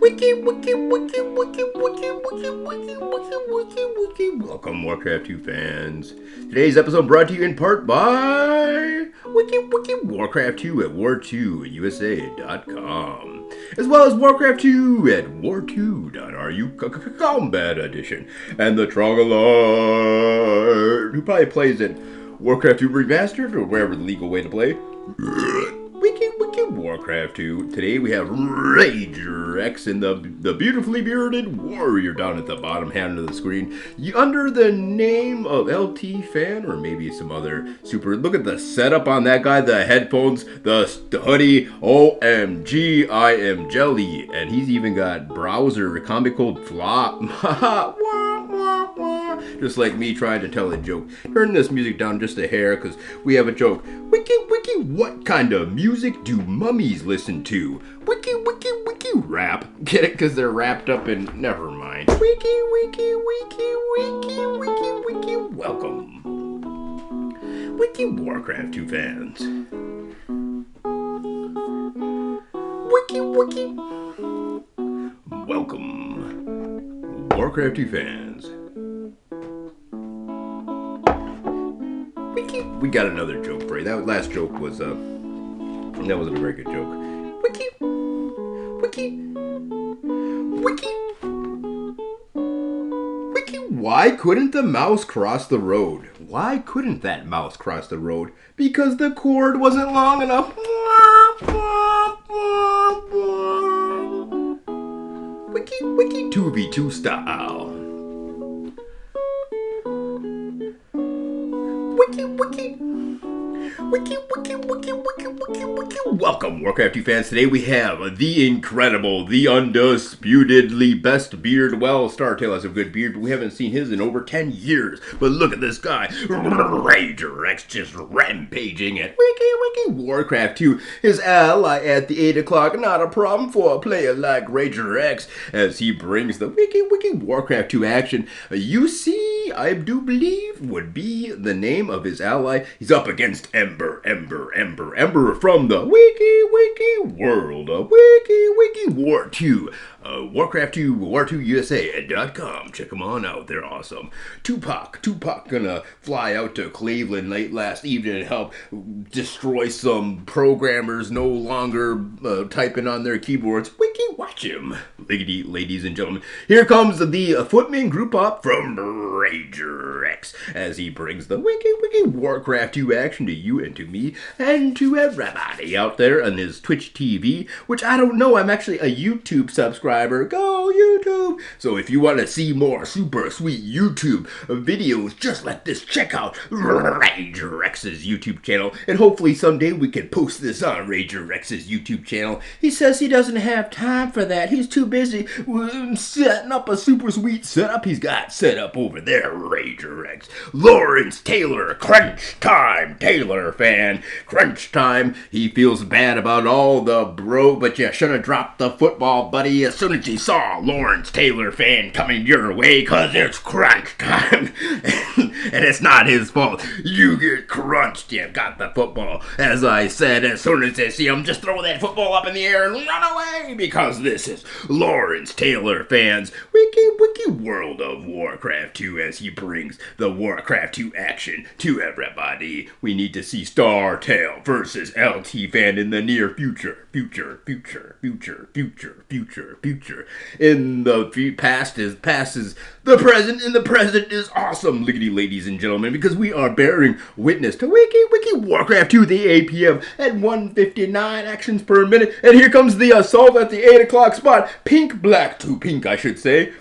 Wiki, wiki, wiki, wiki, wiki, wiki, wiki, wiki, wiki, wiki. Welcome, Warcraft 2 fans. Today's episode brought to you in part by Wiki, wiki, Warcraft 2 at war2usa.com, as well as Warcraft 2 at war2.ru Combat Edition, and the Trogolord, who probably plays it Warcraft 2 Remastered or wherever the legal way to play. Wiki Warcraft 2. Today we have Rager X and the beautifully bearded warrior down at the bottom hand of the screen, under the name of ltfan or maybe some other super. Look at the setup on that guy, the headphones, the hoodie. OMG, I am jelly. And he's even got browser comical flop. Just like me trying to tell a joke. Turn this music down just a hair because we have a joke. Wiki, what kind of music do mummies listen to? Wiki, rap. Get it? Because they're wrapped up in... Never mind. Wiki. Welcome. Wiki Warcraft 2 fans. Wiki. Welcome. Warcraft 2 fans. We got another joke for you. That last joke was, that wasn't a very good joke. Wiki. Why couldn't the mouse cross the road? Why couldn't that mouse cross the road? Because the cord wasn't long enough. Wiki 2v2 style. Wiki. Welcome, Warcraft 2 fans. Today we have the incredible, the undisputedly best beard. Well, Startail has a good beard, but we haven't seen his in over 10 years. But look at this guy, Rager X, just rampaging at Wiki Warcraft 2. His ally at the 8 o'clock, not a problem for a player like Rager X, as he brings the Wiki Warcraft 2 action. Usee, I do believe, would be the name of his ally. He's up against Ember from the Wiki world of Wiki War 2. Warcraft 2, war2usa.com. Check them on out. They're awesome. Tupac gonna fly out to Cleveland late last evening and help destroy some programmers no longer typing on their keyboards. Wiki, watch him. Ladies and gentlemen, here comes the footman group up from Rager X as he brings the Wiki Warcraft 2 action to you and to me and to everybody out there on his Twitch TV, which I don't know. I'm actually a YouTube subscriber. Go YouTube! So if you want to see more super sweet YouTube videos just like this, check out Rager X's YouTube channel, and hopefully someday we can post this on Rager X's YouTube channel. He says he doesn't have time for that. He's too busy setting up a super sweet setup he's got set up over there, Rager X. Lawrence Taylor, Crunch Time Taylor fan. Crunch Time. He feels bad about all the but you should have dropped the football, buddy, as soon as you saw Lawrence Taylor fan coming your way, cause it's crunch time. And it's not his fault. You get crunched. You got the football. As I said, as soon as they see him, just throw that football up in the air and run away, because this is Lawrence Taylor fans Wiki World of Warcraft 2 as he brings the Warcraft 2 action to everybody. We need to see Startail versus ltfan in the near future. In the past is the present, and the present is awesome, ladies and gentlemen, because we are bearing witness to Wiki Warcraft 2, the APM at 159 actions per minute, and here comes the assault at the 8 o'clock spot. Black to pink, I should say.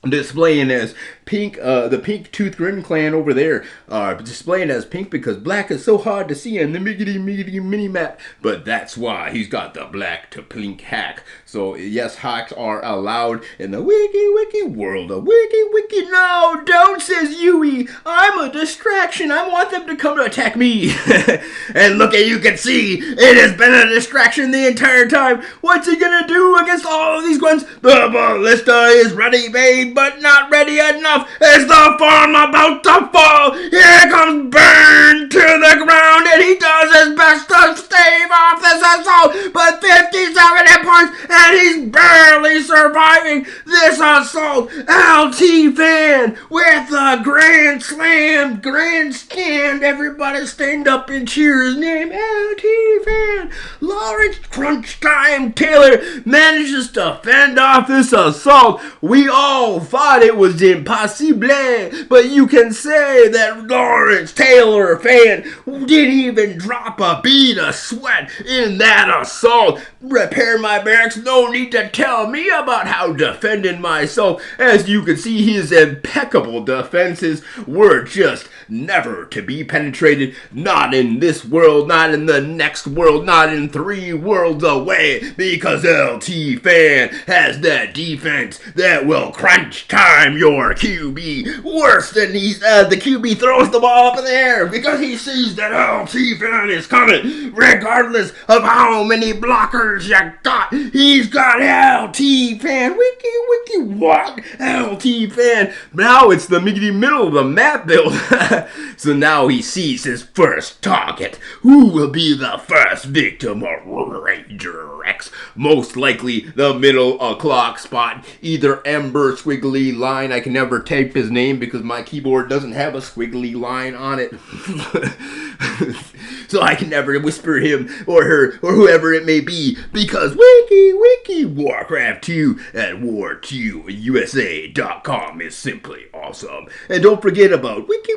Displaying as pink, the pink tooth grin clan over there are displaying as pink because black is so hard to see in the miggity mini map. But that's why he's got the black to pink hack. So yes, hacks are allowed in the Wiki world of Wiki. No, don't, says Yui. I'm a distraction. I want them to come to attack me. And look at, you can see it has been a distraction the entire time. What's he gonna do against all of these grunts? The ballista is ready made, but not ready enough. off as the farm about to fall. Here comes Burn to the ground, and he does his best to stave off this assault, but 57 hit points, and he's barely surviving this assault. ltfan with a grand slam, grandstand. Everybody stand up and cheer his name. ltfan. Lawrence Crunch Time Taylor manages to fend off this assault. We all thought it was impossible, but you can say that Lawrence Taylor fan didn't even drop a bead of sweat in that assault. Repair my barracks, no need to tell me about how defending myself. As you can see, his impeccable defenses were just never to be penetrated. Not in this world, not in the next world, not in 3 worlds away, because ltfan has that defense that will crunch time your QB worse than the QB throws the ball up in the air, because he sees that ltfan is coming regardless of how many blockers you got. He's got ltfan. Wiki what? ltfan. Now it's the middle of the map build. So now he sees his first target. Who will be the first victim of Ranger X? Most likely the middle clock spot. Either Ember squiggly line. I can never type his name because my keyboard doesn't have a squiggly line on it. So I can never whisper him or her or whoever it may be, because wiki Warcraft 2 at war2usa.com is simply awesome. And don't forget about wiki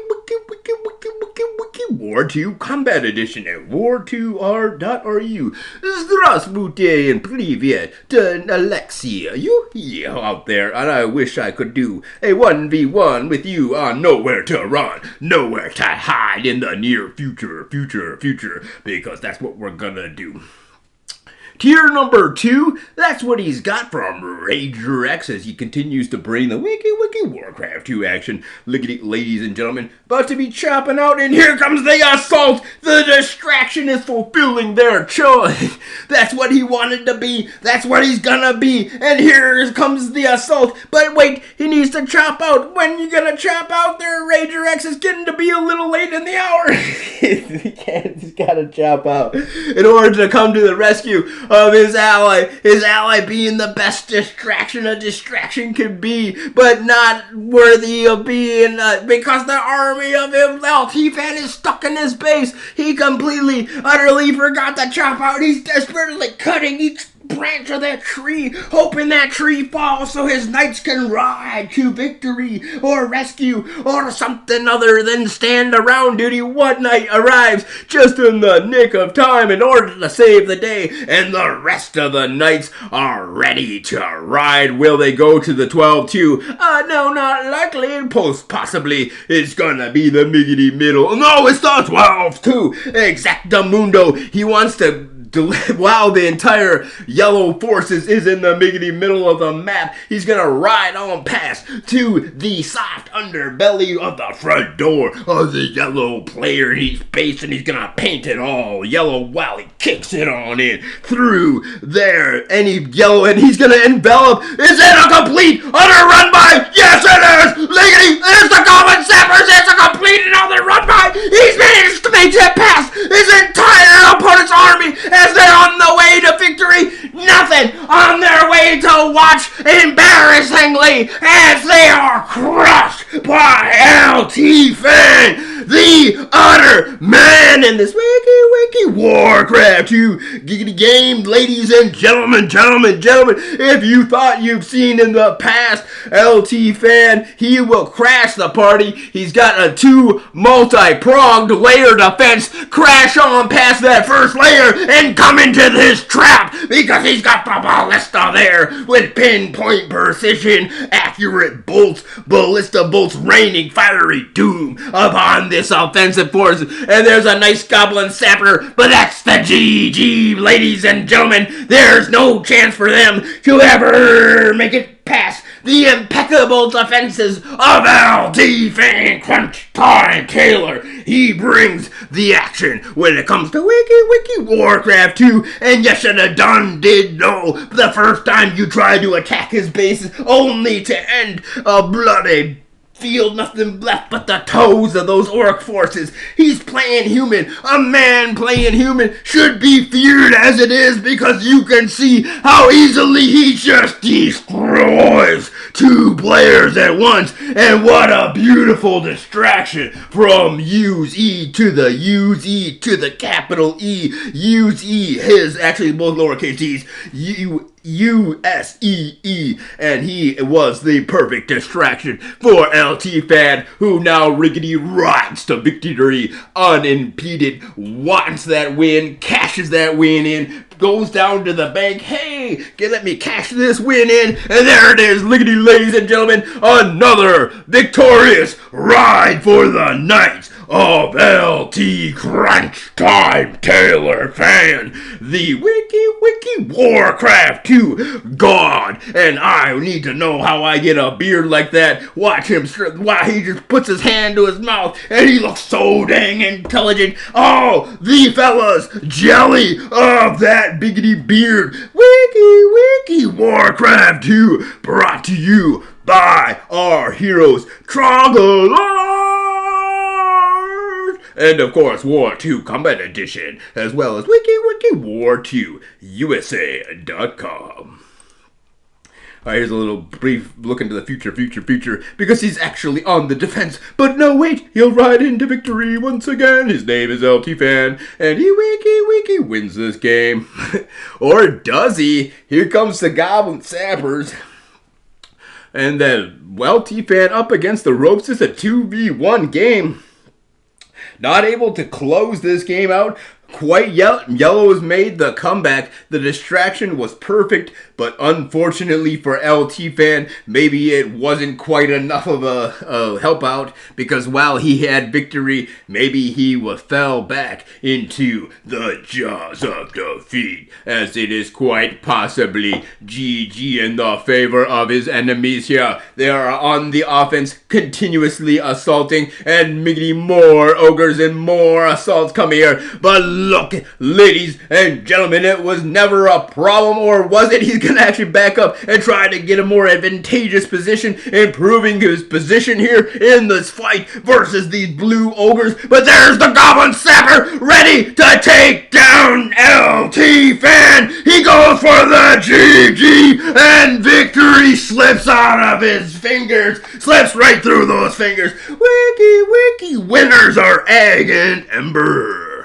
War 2 Combat Edition at war2r.ru. Здравствуйте and привет to Alexia, you out there, and I wish I could do a 1v1 with you on Nowhere to Run, Nowhere to Hide in the near future, because that's what we're gonna do. Tier number 2, that's what he's got from Ranger X as he continues to bring the wiki Warcraft 2 action. Look at it, ladies and gentlemen, about to be chopping out, and here comes the assault. The distraction is fulfilling their choice. That's what he wanted to be. That's what he's gonna be. And here comes the assault. But wait, he needs to chop out. When you gonna chop out there? Ranger X is getting to be a little late in the hour. He's gotta chop out in order to come to the rescue of his ally being the best distraction a distraction could be, but not worthy of being, because the army of ltfan is stuck in his base. He completely, utterly forgot to chop out. He's desperately cutting each branch of that tree, hoping that tree falls so his knights can ride to victory or rescue or something other than stand around duty. One knight arrives just in the nick of time in order to save the day, and the rest of the knights are ready to ride. Will they go to the 12-2? No, not likely. Possibly it's gonna be the middle. No, it's the 12-2. Exactamundo. He wants to while the entire yellow forces is in the middle of the map, he's gonna ride on past to the soft underbelly of the front door of the yellow player he's base, and he's gonna paint it all yellow while he kicks it on in through there. And he's gonna envelop. Is it a complete utter run by? Yes, it is. Legally, there's the common sappers. It's a complete and utter run by. He's managed to make it past his entire opponent's army as they're on the way to victory. Nothing on their way to watch, embarrassingly, as they are crushed by ltfan, the utter man in this wiki Warcraft 2 giggity game. Ladies and gentlemen, if you thought you've seen in the past ltfan, he will crash the party. He's got a 2 multi-pronged layer defense, crash on past that first layer and come into this trap, because he's got the ballista there with pinpoint precision, accurate bolts, ballista bolts raining fiery doom upon this offensive force. And there's a nice goblin sapper, but that's the GG, ladies and gentlemen. There's no chance for them to ever make it past the impeccable defenses of ltfan Crunch Time Taylor. He brings the action when it comes to wiki Warcraft 2, and you should have did know the first time you tried to attack his base, only to end a bloody feel nothing left but the toes of those orc forces. He's playing human. A man playing human should be feared as it is, because you can see how easily he just destroys two players at once. And what a beautiful distraction from usee to the capital E. Usee, his actually both lowercase e's, usee, and he was the perfect distraction for ltfan, who now riggedy rides to victory unimpeded, wants that win, cashes that win in, goes down to the bank. Hey, let me cash this win in, and there it is, lickety, ladies and gentlemen, another victorious ride for the Knights of LT Crunch Time Taylor Fan, the wiki Warcraft 2 God. And I need to know how I get a beard like that. Watch him, why he just puts his hand to his mouth and he looks so dang intelligent. Oh, the fellas jelly of that biggity beard. Wiki Warcraft 2, brought to you by our heroes Trogglers, and of course War 2 Combat Edition, as well as wiki War 2 USA.com. Alright, here's a little brief look into the future, because he's actually on the defense. But no, wait, he'll ride into victory once again. His name is ltfan, and he wiki wins this game. Or does he? Here comes the Goblin Sappers. And then ltfan up against the ropes. It's a 2v1 game. Not able to close this game out. Quite yellow has made the comeback. The distraction was perfect, but unfortunately for ltfan, maybe it wasn't quite enough of a help out, because while he had victory, maybe he fell back into the jaws of defeat, as it is quite possibly GG in the favor of his enemies here. They are on the offense, continuously assaulting, and maybe more ogres and more assaults come here. But look, ladies and gentlemen, it was never a problem, or was it? He's gonna actually back up and try to get a more advantageous position, improving his position here in this fight versus these blue ogres. But there's the Goblin Sapper ready to take down ltfan. He goes for the GG, and victory slips out of his fingers, slips right through those fingers. Wiki winners are Egg and Ember.